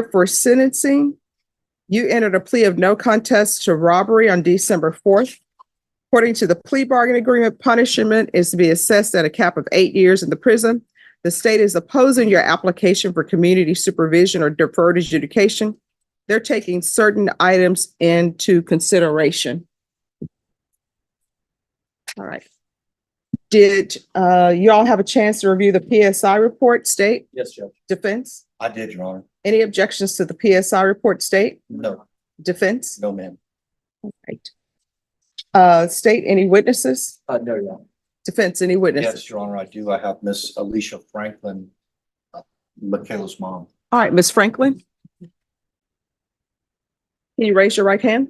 For sentencing, you entered a plea of no contest to robbery on December 4th. According to the plea bargain agreement, punishment is to be assessed at a cap of 8 years in the prison. The state is opposing your application for community supervision or deferred adjudication. They're taking certain items into consideration. All right. Did you all have a chance to review the PSI report, state? Yes, Judge. Defense? I did, Your Honor. Any objections to the PSI report, state? No. Defense? No, ma'am. All right. State, any witnesses? No, Your Honor. Defense, any witnesses? Yes, Your Honor, I do. I have Miss Alicia Franklin, Michaela's mom. All right, Ms. Franklin. Can you raise your right hand?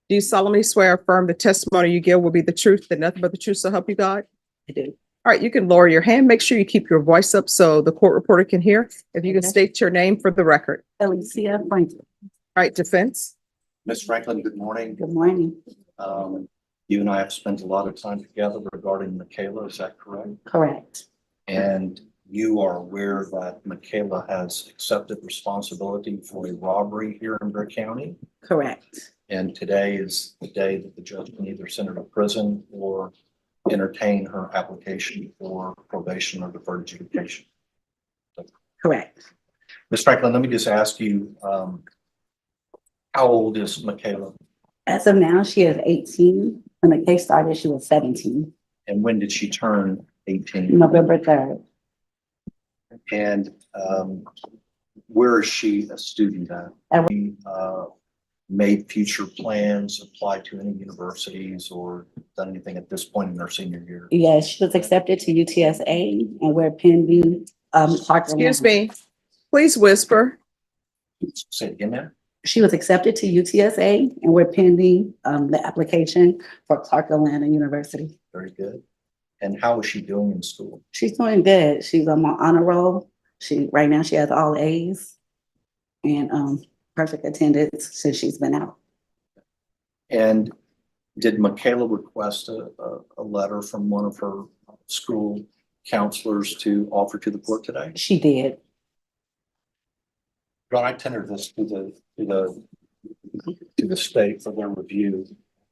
Do you solemnly swear or affirm the testimony you give will be the truth, and nothing but the truth, so help you God? I do. All right, you can lower your hand. Make sure you keep your voice up so the court reporter can hear. If you can state your name for the record. Alicia Franklin. All right, defense. Miss Franklin, good morning. Good morning. You and I have spent a lot of time together regarding Michaela, is that correct? Correct. And you are aware that Michaela has accepted responsibility for a robbery here in Brick County. Correct. And today is the day that the judge can either send her to prison or entertain her application for probation or deferred adjudication. Correct. Ms. Franklin, let me just ask you, how old is Michaela? As of now, she is 18. When the case started, she was 17. And when did she turn 18? November 3rd. And where is she a student at? She, made future plans, applied to any universities, or done anything at this point in her senior year? Yes, she was accepted to UTSA, and we're pending. Excuse me, please whisper. Say it again, ma'am. She was accepted to UTSA, and we're pending the application for Clark Atlanta University. Very good. And how is she doing in school? She's doing good. She's on my honor roll. Right now she has all A's and perfect attendance since she's been out. And did Michaela request a letter from one of her school counselors to offer to the court today? She did. John, I tendered this to the state for their review.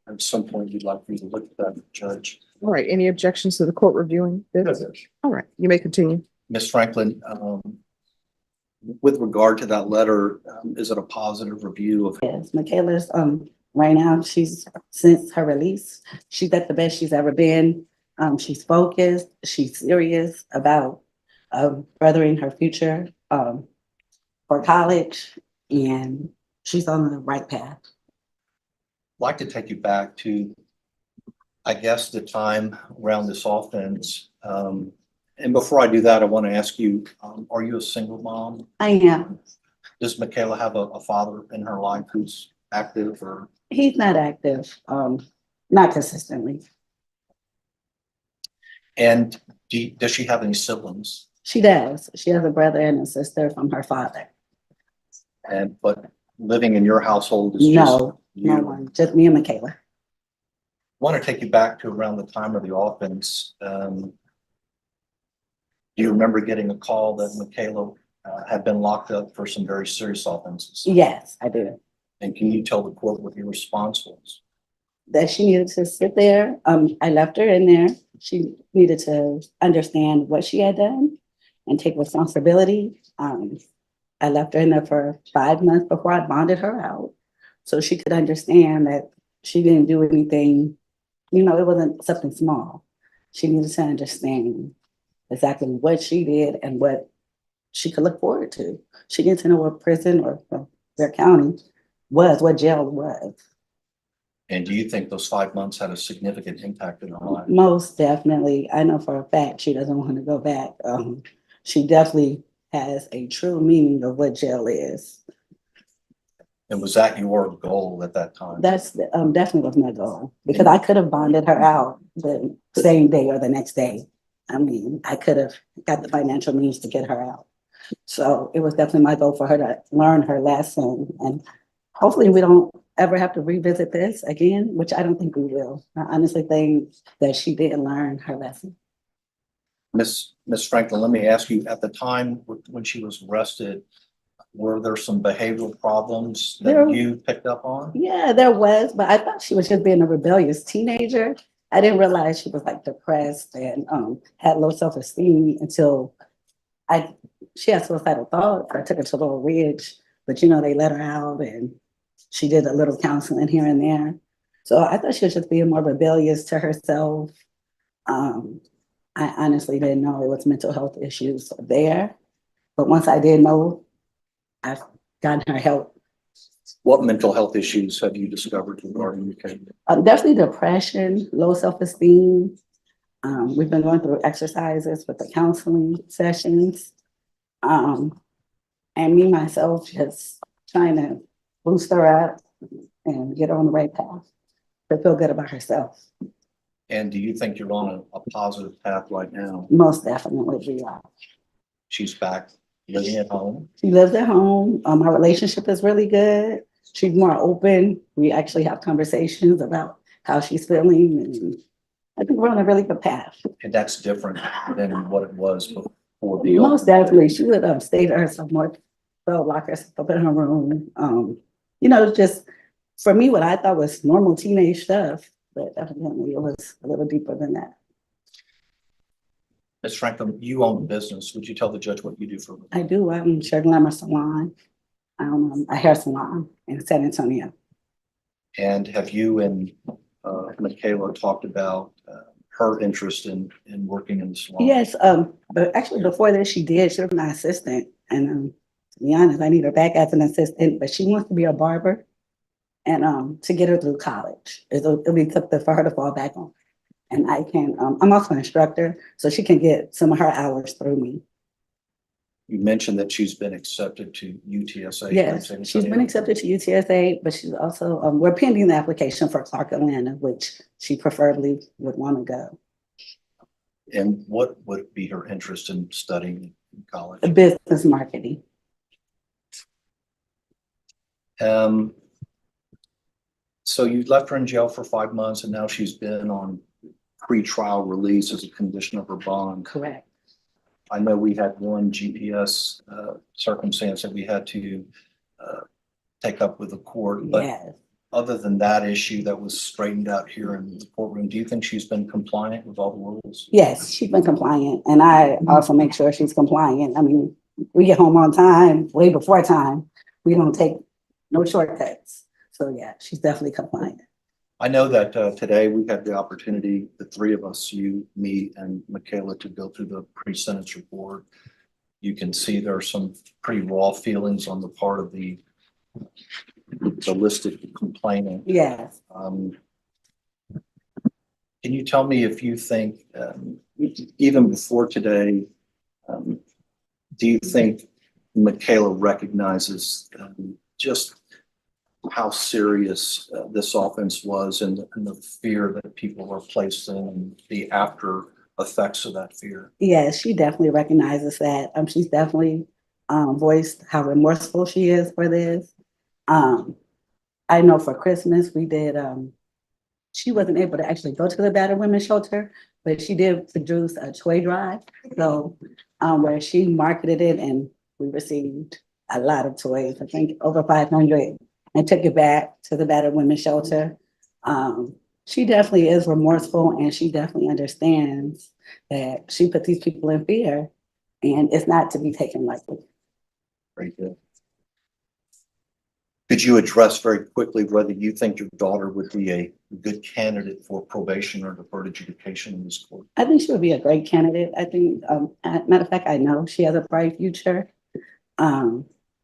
At some point, you'd like me to look at that, Judge. All right, any objections to the court reviewing this? All right, you may continue. Ms. Franklin, with regard to that letter, is it a positive review of? Yes, Michaela's right now, since her release, she's at the best she's ever been. She's focused, she's serious about furthering her future for college, and she's on the right path. I'd like to take you back to, I guess, the time around this offense. And before I do that, I want to ask you, are you a single mom? I am. Does Michaela have a father in her life who's active, or? He's not active, not consistently. And does she have any siblings? She does. She has a brother and a sister from her father. But living in your household is No, just no you? one, just me and Michaela. I want to take you back to around the time of the offense. Do you remember getting a call that Michaela had been locked up for some very serious offenses? Yes, I do. And can you tell the court what your response was? That she needed to sit there. I left her in there. She needed to understand what she had done and take responsibility. I left her in there for 5 months before I bonded her out, so she could understand that she didn't do anything, it wasn't something small. She needed to understand exactly what she did and what she could look forward to. She needed to know what prison or their county was, what jail was. And do you think those 5 months had a significant impact in her life? Most definitely. I know for a fact she doesn't want to go back. She definitely has a true meaning of what jail is. And was that your goal at that time? That's definitely was my goal, because I could have bonded her out the same day or the next day. I mean, I could have got the financial means to get her out. So it was definitely my goal for her to learn her lesson. And hopefully we don't ever have to revisit this again, which I don't think we will. I honestly think that she did learn her lesson. Miss Franklin, let me ask you, at the time when she was arrested, were there some behavioral problems There- that you picked up on? Yeah, there was, but I thought she was just being a rebellious teenager. I didn't realize she was like depressed and had low self-esteem until she had suicidal thoughts. I took her to Little Ridge, but they let her out and she did a little counseling here and there. So I thought she was just being more rebellious to herself. I honestly didn't know it was mental health issues there. But once I did know, I've gotten her help. What mental health issues have you discovered regarding your case? Definitely depression, low self-esteem. We've been going through exercises with the counseling sessions. And me, myself, just trying to boost her up and get her on the right path to feel good about herself. And do you think you're on a positive path right now? Most definitely we are. She's back living at home. She lives at home. Our relationship is really good. She's more open. We actually have conversations about how she's feeling. And I think we're on a really good path. And that's different than what it was before the. Most definitely. She would stay to herself more, so lock herself up in her room. Just for me, what I thought was normal teenage stuff, but evidently it was a little deeper than that. Ms. Franklin, you own the business. Would you tell the judge what you do for a living? I do. I'm Sugar Glamour Salon, a hair salon in San Antonio. And have you and Michaela talked about her interest in working in the salon? Yes, but actually before this, she did. She was my assistant. And to be honest, I need her back as an assistant, but she wants to be a barber and to get her through college. It'll be something for her to fall back on. And I can, I'm also an instructor, so she can get some of her hours through me. You mentioned that she's been accepted to UTSA. Yes, she's been accepted to UTSA, but she's also, we're pending the application for Clark Atlanta, which she preferably would want to go. And what would be her interest in studying in college? Business marketing. So you left her in jail for 5 months and now she's been on pre-trial release as a condition of her bond. Correct. I know we had one GPS circumstance that we had to take up with the court, but Yes. other than that issue that was straightened out here in the courtroom, do you think she's been compliant with all the rules? Yes, she's been compliant, and I also make sure she's compliant. I mean, we get home on time, way before time. We don't take no shortcuts. So yeah, she's definitely compliant. I know that today we had the opportunity, the three of us, you, me, and Michaela, to go through the pre-sentence report. You can see there are some pretty raw feelings on the part of the listed complainant. Yes. Can you tell me if you think, even before today, do you think Michaela recognizes just how serious this offense was and the fear that people are placed in and the after effects of that fear? Yes, she definitely recognizes that. She's definitely voiced how remorseful she is for this. I know for Christmas we did, she wasn't able to actually go to the battered women's shelter, but she did produce a toy drive. So where she marketed it and we received a lot of toys, I think over 500, and took it back to the battered women's shelter. She definitely is remorseful and she definitely understands that she put these people in fear and it's not to be taken lightly. Very good. Could you address very quickly whether you think your daughter would be a good candidate for probation or deferred adjudication in this court? I think she would be a great candidate. I think, matter of fact, I know she has a bright future.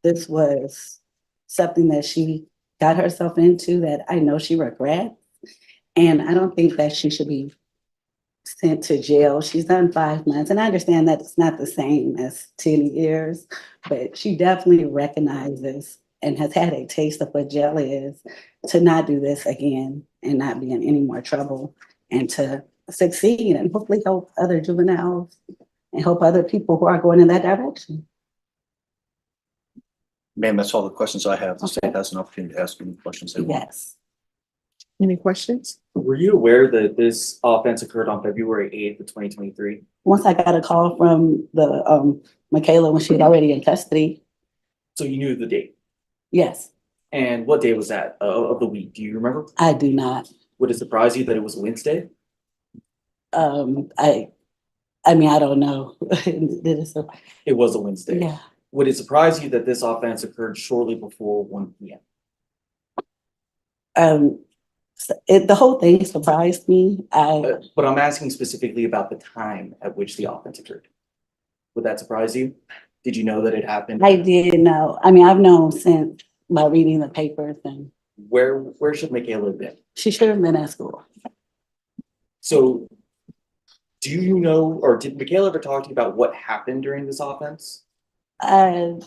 This was something that she got herself into that I know she regrets. And I don't think that she should be sent to jail. She's done 5 months. And I understand that it's not the same as 10 years, but she definitely recognizes and has had a taste of what jail is to not do this again and not be in any more trouble and to succeed and hopefully help other juveniles and help other people who are going in that direction. Ma'am, that's all the questions I have. The state has an opportunity to ask any questions they want. Yes. Any questions? Were you aware that this offense occurred on February 8th of 2023? Once I got a call from the Michaela when she was already in custody, So you knew the date. Yes, And what day was that of the week? Do you remember? I do not. Would it surprise you that it was Wednesday? I mean, I don't know. It was a Wednesday. Yeah. Would it surprise you that this offense occurred shortly before 1 p.m.? The whole thing surprised me. But I'm asking specifically about the time at which the offense occurred. Would that surprise you? Did you know that it happened? I did know. I mean, I've known since by reading the papers, and Where should Michaela have been? she should have been at school. So do you know, or did Michaela ever talk to you about what happened during this offense? Yes,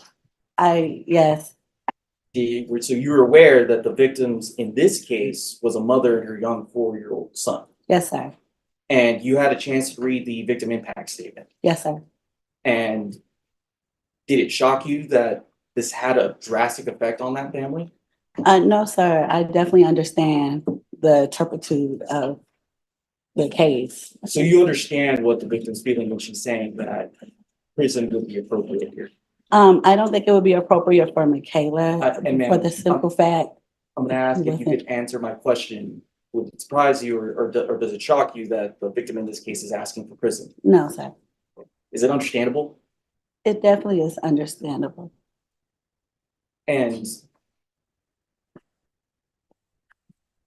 So you were aware that the victims in this case was a mother and her young 4-year-old son. yes, sir. And you had a chance to read the victim impact statement. Yes, sir. And did it shock you that this had a drastic effect on that family? No, sir. I definitely understand the turpitude of the case. So you understand what the victim's feeling when she's saying that prison would be appropriate here. I don't think it would be appropriate for Michaela And ma'am, for the simple fact. I'm gonna ask if you could answer my question. Would it surprise you or does it shock you that the victim in this case is asking for prison? No, sir. Is it understandable? It definitely is understandable. And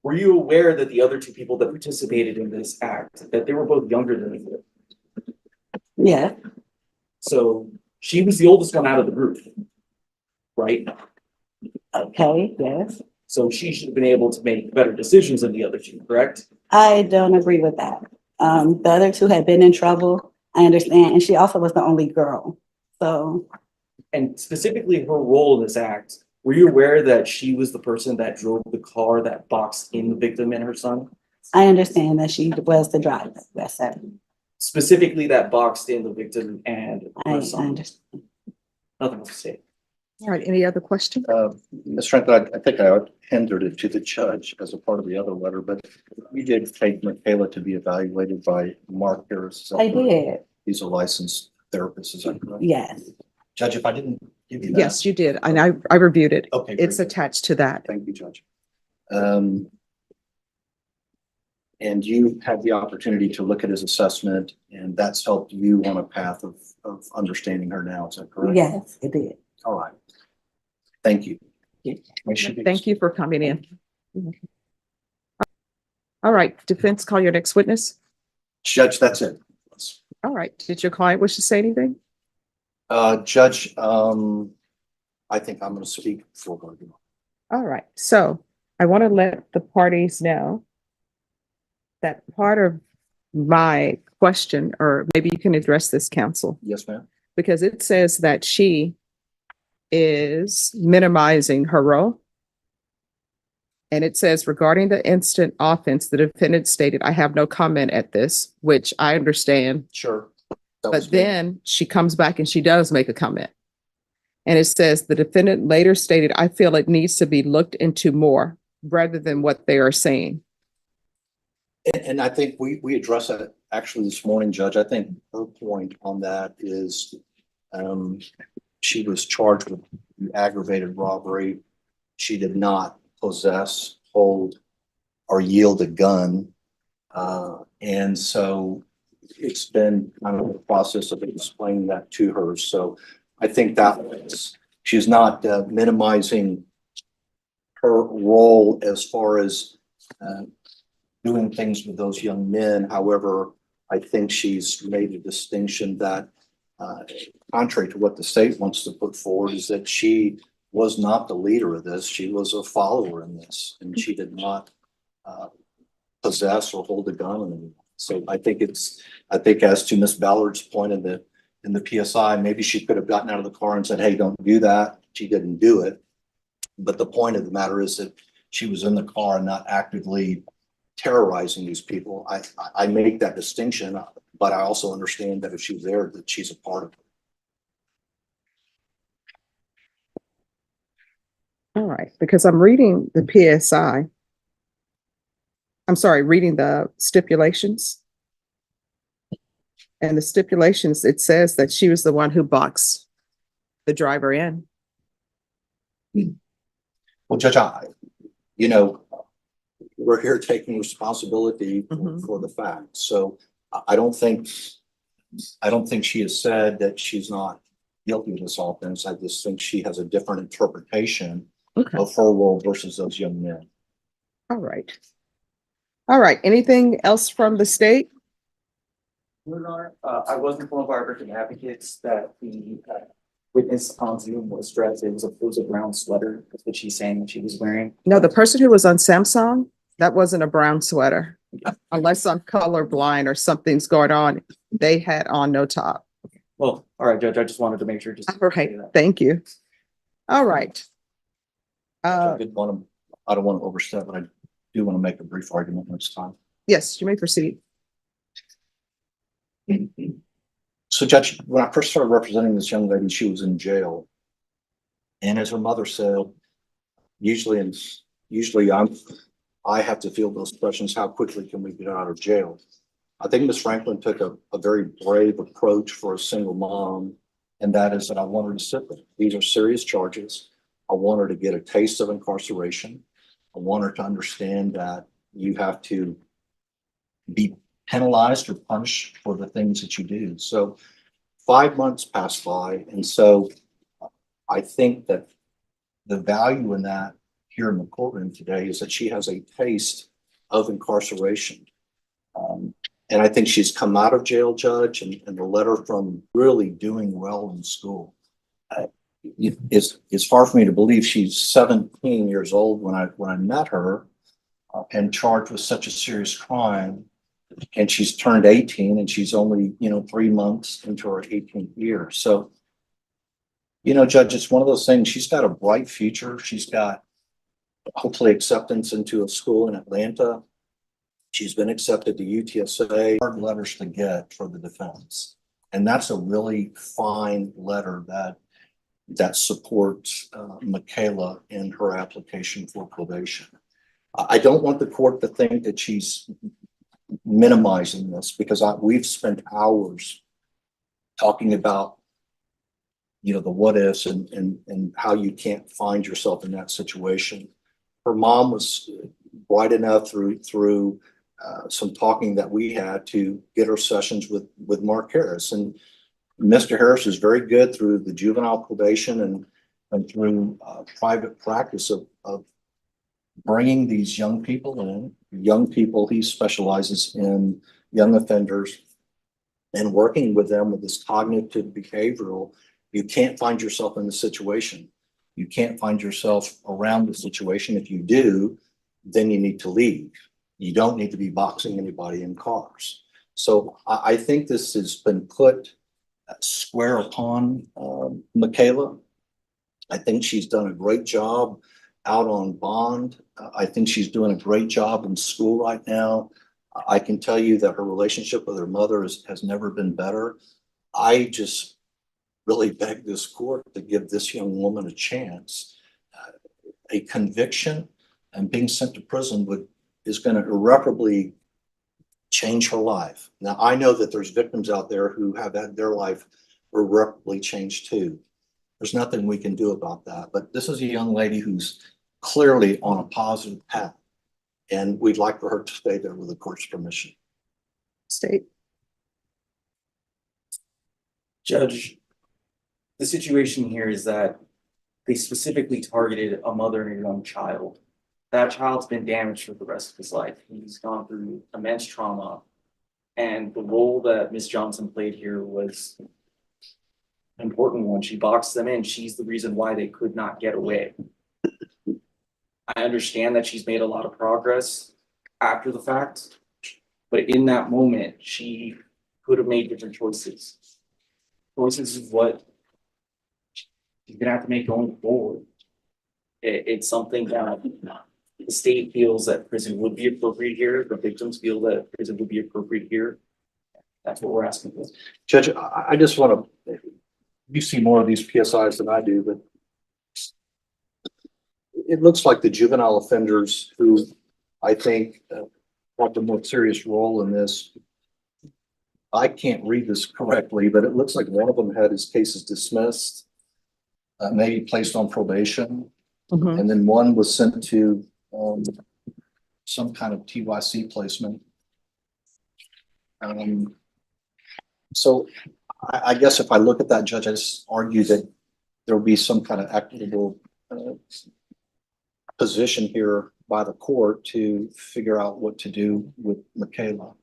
were you aware that the other two people that participated in this act, that they were both younger than you? Yeah. So she was the oldest one out of the group, right? Okay. Yes. So she should have been able to make better decisions than the other two, correct? I don't agree with that. The other two had been in trouble. I understand, and she also was the only girl. So. And specifically her role in this act, were you aware that she was the person that drove the car that boxed in the victim and her son? I understand that she was the driver. Yes, sir. Specifically that boxed in the victim and I her son. understand. Nothing else to say. All right, any other questions? Ms. Franklin, I think I tendered it to the judge as a part of the other letter, but we did take Michaela to be evaluated by Mark Harris. I did. He's a licensed therapist, is that correct? Yes. Judge, if I didn't give you that. Yes, you did. And I reviewed it. Okay. It's very good. attached to that. Thank you, Judge. And you had the opportunity to look at his assessment, and that's helped you on a path of understanding her now, is that correct? Yes, it did. All right. Thank you. Thank you for coming in. All right, defense, call your next witness. Judge, that's it. All right, did your client wish to say anything? Judge, I think I'm going to speak for her. All right, so I want to let the parties know that part of my question, or maybe you can address this, counsel, Yes, ma'am. because it says that she is minimizing her role. And it says regarding the instant offense, the defendant stated, I have no comment at this, which I understand. Sure. That was But good. then she comes back and she does make a comment. And it says the defendant later stated, I feel it needs to be looked into more rather than what they are saying. And I think we addressed that actually this morning, Judge. I think her point on that is she was charged with aggravated robbery. She did not possess, hold, or yield a gun. And so it's been kind of a process of explaining that to her. So I think that she's not minimizing her role as far as doing things with those young men. However, I think she's made a distinction that contrary to what the state wants to put forward, is that she was not the leader of this. She was a follower in this, and she did not possess or hold a gun. So I think as to Miss Ballard's point in the PSI, maybe she could have gotten out of the car and said, hey, don't do that. She didn't do it. But the point of the matter is that she was in the car and not actively terrorizing these people. I make that distinction, but I also understand that if she's there, that she's a part of it. All right, because I'm reading the PSI. I'm sorry, reading the stipulations. And the stipulations, it says that she was the one who boxed the driver in. Well, Judge, we're here taking responsibility for the facts. So I don't think she has said that she's not guilty of this offense. I just think she has a different interpretation of her role versus those young men. All right. All right. Anything else from the state? Your Honor, I was informed by our victim advocates that the witness on Zoom was dressed. It was a brown sweater. That's what she's saying that she was wearing. No, the person who was on Samsung, that wasn't a brown sweater. Unless I'm colorblind or something's going on, they had on no top. Well, all right, Judge, I just wanted to make sure. Just All right. Thank you. All right. I don't want to overstep, but I do want to make a brief argument when it's time. Yes, you may proceed. So, Judge, when I first started representing this young lady, she was in jail. And as her mother said, usually I have to field those questions, how quickly can we get out of jail? I think Ms. Franklin took a very brave approach for a single mom, and that is that I want her to sit there. These are serious charges. I want her to get a taste of incarceration. I want her to understand that you have to be penalized or punished for the things that you do. So 5 months passed by. And so I think that the value in that here in the courtroom today is that she has a taste of incarceration. And I think she's come out of jail, Judge, and the letter from really doing well in school. It's hard for me to believe she's 17 years old when I met her and charged with such a serious crime. And she's turned 18 and she's only, 3 months into her 18th year. So, Judge, it's one of those things. She's got a bright future. She's got hopefully acceptance into a school in Atlanta. She's been accepted to UTSA. Hard letters to get for the defense. And that's a really fine letter that supports Michaela in her application for probation. I don't want the court to think that she's minimizing this, because we've spent hours talking about the what ifs and how you can't find yourself in that situation. Her mom was bright enough through some talking that we had to get her sessions with Mark Harris, and Mr. Harris is very good through the juvenile probation and through private practice of bringing these young people in. He specializes in young offenders and working with them with this cognitive behavioral. You can't find yourself in the situation. You can't find yourself around the situation. If you do, then you need to leave. You don't need to be boxing anybody in cars. So I think this has been put square upon Michaela. I think she's done a great job out on bond. I think she's doing a great job in school right now. I can tell you that her relationship with her mother has never been better. I just really beg this court to give this young woman a chance. A conviction and being sent to prison is going to irreparably change her life. Now, I know that there's victims out there who have had their life irreparably changed too. There's nothing we can do about that. But this is a young lady who's clearly on a positive path, and we'd like for her to stay there with the court's permission. State. Judge, the situation here is that they specifically targeted a mother and a young child. That child's been damaged for the rest of his life. He's gone through immense trauma. And the role that Ms. Johnson played here was an important one. She boxed them in. She's the reason why they could not get away. I understand that she's made a lot of progress after the fact, but in that moment, she could have made different choices. Choices is what you're gonna have to make going forward. It's something that the state feels that prison would be appropriate here. The victims feel that prison would be appropriate here. That's what we're asking for. Judge, I just want to, you see more of these PSIs than I do, but it looks like the juvenile offenders who I think have a more serious role in this. I can't read this correctly, but it looks like one of them had his cases dismissed, maybe placed on probation. Mhm. and then one was sent to some kind of TYC placement. So I guess if I look at that, Judge, I just argue that there will be some kind of equitable position here by the court to figure out what to do with Michaela.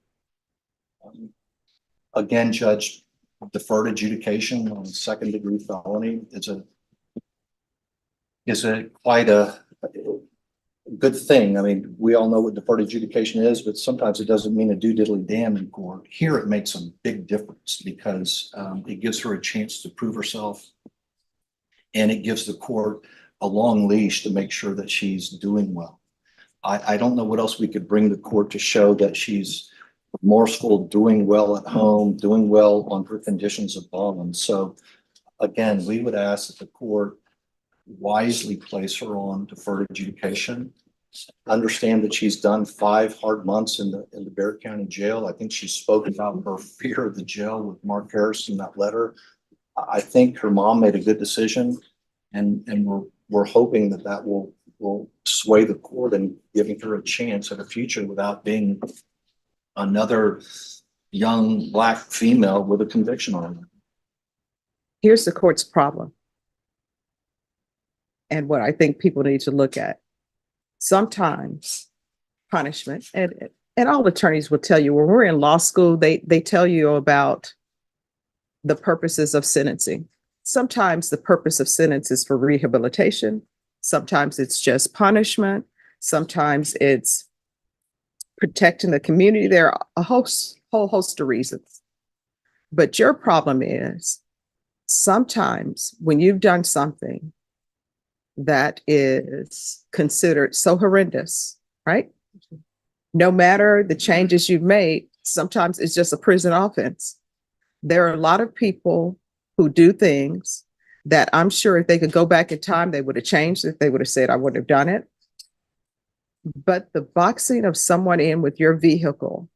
Again, Judge, deferred adjudication on second-degree felony is a quite a good thing. I mean, we all know what deferred adjudication is, but sometimes it doesn't mean a do diddly damn in court. Here, it makes a big difference because it gives her a chance to prove herself, and it gives the court a long leash to make sure that she's doing well. I don't know what else we could bring to court to show that she's remorseful, doing well at home, doing well on her conditions of bond. So again, we would ask that the court wisely place her on deferred adjudication. Understand that she's done 5 hard months in the Barrett County Jail. I think she spoke about her fear of the jail with Mark Harris in that letter. I think her mom made a good decision, and we're hoping that will sway the court and giving her a chance at a future without being another young Black female with a conviction on her. Here's the court's problem, and what I think people need to look at. Sometimes punishment, and all attorneys will tell you when we're in law school, they tell you about the purposes of sentencing. Sometimes the purpose of sentence is for rehabilitation. Sometimes it's just punishment. Sometimes it's protecting the community. There are a whole host of reasons. But your problem is sometimes when you've done something that is considered so horrendous, right? No matter the changes you've made, sometimes it's just a prison offense. There are a lot of people who do things that I'm sure if they could go back in time, they would have changed it. They would have said, I wouldn't have done it. But the boxing of someone in with your vehicle,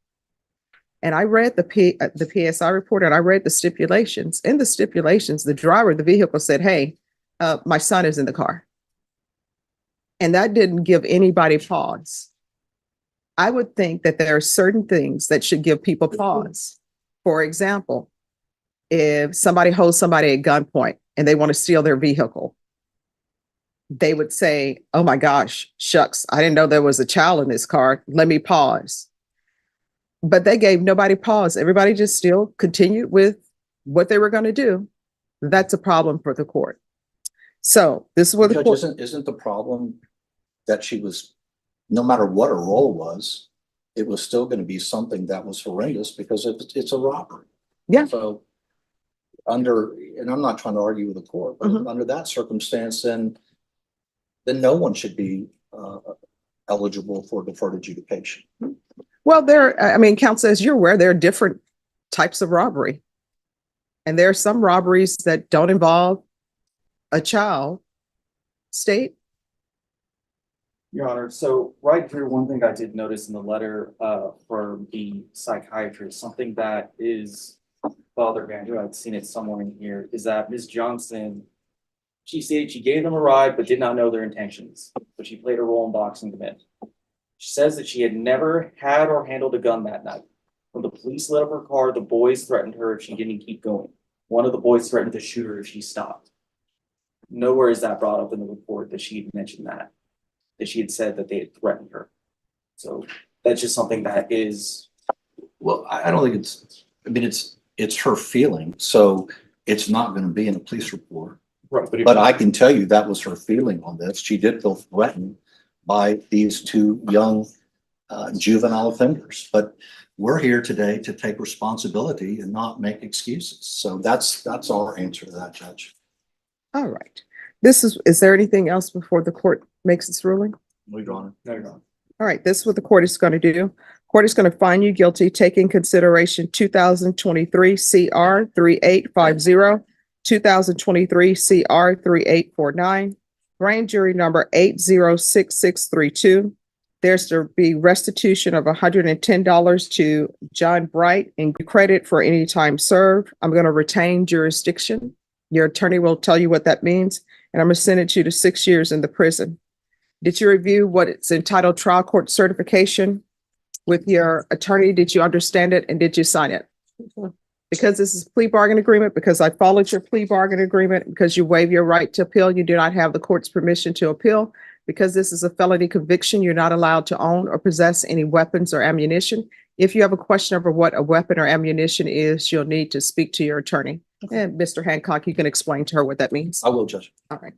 and I read the PSI report and I read the stipulations. In the stipulations, the driver of the vehicle said, hey, my son is in the car. And that didn't give anybody pause. I would think that there are certain things that should give people pause. For example, if somebody holds somebody at gunpoint and they want to steal their vehicle, they would say, oh my gosh, shucks, I didn't know there was a child in this car. Let me pause. But they gave nobody pause. Everybody just still continued with what they were going to do. That's a problem for the court. So this is what the court isn't the problem that she was, no matter what her role was, it was still going to be something that was horrendous because it's a robbery. Yeah. So and I'm not trying to argue with the court, but under that circumstance, then no one should be eligible for deferred adjudication. Well, counsel, as you're aware, there are different types of robbery. And there are some robberies that don't involve a child. State? Your Honor, so right here, one thing I did notice in the letter for the psychiatrist, something that is bothering me, I knew I'd seen it somewhere in here, is that Ms. Johnson, she said she gave them a ride but did not know their intentions, but she played a role in boxing them in. She says that she had never had or handled a gun that night. When the police lit up her car, the boys threatened her if she didn't keep going. One of the boys threatened to shoot her if she stopped. Nowhere is that brought up in the report that she had mentioned that she had said that they had threatened her. So that's just something that is. Well, I don't think it's her feeling. So it's not going to be in a police report. Right. But I can tell you that was her feeling on this. She did feel threatened by these 2 young juvenile offenders. But we're here today to take responsibility and not make excuses. So that's our answer to that, Judge. All right. Is there anything else before the court makes its ruling? No, Your Honor. No, Your Honor. All right, this is what the court is going to do. Court is going to find you guilty, taking consideration 2023 CR 3850, 2023 CR 3849, grand jury number 806632. There's to be restitution of $110 to John Bright and credit for any time served. I'm going to retain jurisdiction. Your attorney will tell you what that means. and I'm going to sentence you to 6 years in the prison. Did you review what it's entitled trial court certification with your attorney? Did you understand it and did you sign it? Because this is a plea bargain agreement, because I followed your plea bargain agreement, because you waive your right to appeal, you do not have the court's permission to appeal. Because this is a felony conviction, you're not allowed to own or possess any weapons or ammunition. If you have a question over what a weapon or ammunition is, you'll need to speak to your attorney. And Mr. Hancock, you can explain to her what that means. I will, Judge. All right.